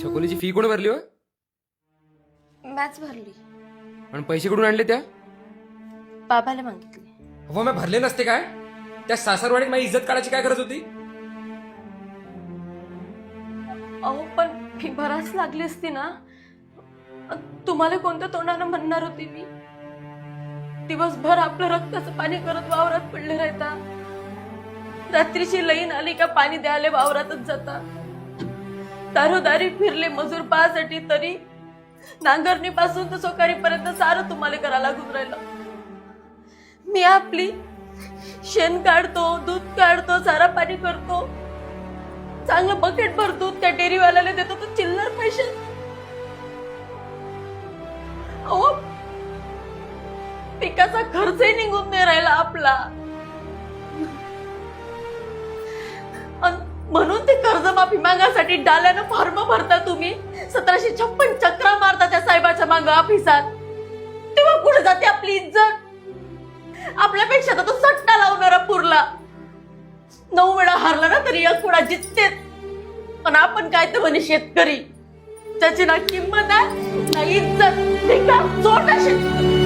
छकोलीची fee कोण भरली हो? मॅच भरली. आणि पैसे कुठून आणले त्या? बाबाला मागितले. हो मी भरले नसते काय? त्या सासरवाडीत माझी इज्जत काढायची काय गरज होती? अहो पण फी भराच लागली असती ना. तुम्हाला कोणत्या तोंडानं म्हणणार होती मी? दिवसभर आपलं रक्ताचं पाणी करत वावरात पडले राहता. रात्रीची लईन आली का पाणी द्यायला वावरातच जाता. दारोदारी फिरले मजूर पाहासाठी तरी नांगरणी पासून तर सोकारीपर्यंत सारं तुम्हाला करायला लागून राहिलं. मी आपली शेण काढतो, दूध काढतो, सारा पाणी करतो. चांगलं बकेट भर दूध त्या डेअरीवाल्याला देतो तर चिल्लर पैसे. अहो पिकाचा खर्चही निघून नाही राहिला आपला. म्हणून ते कर्जमाफी मागासाठी डाल्यानं फॉर्म भरता तुम्ही. 1756 चक्रा मारता त्या साहेबाच्या मागं ऑफिसात. तेव्हा कुठे जाते आपली इज्जत? आपल्यापेक्षा तर तो सट्टा लावणारा पुरला. 9 वेळा हारला ना तरी 1 वेळा जिंकतेच. पण आपण काय तर म्हणे शेतकरी, ज्याची ना किंमत आहे ना इज्जत. सोड ना शेतकरी.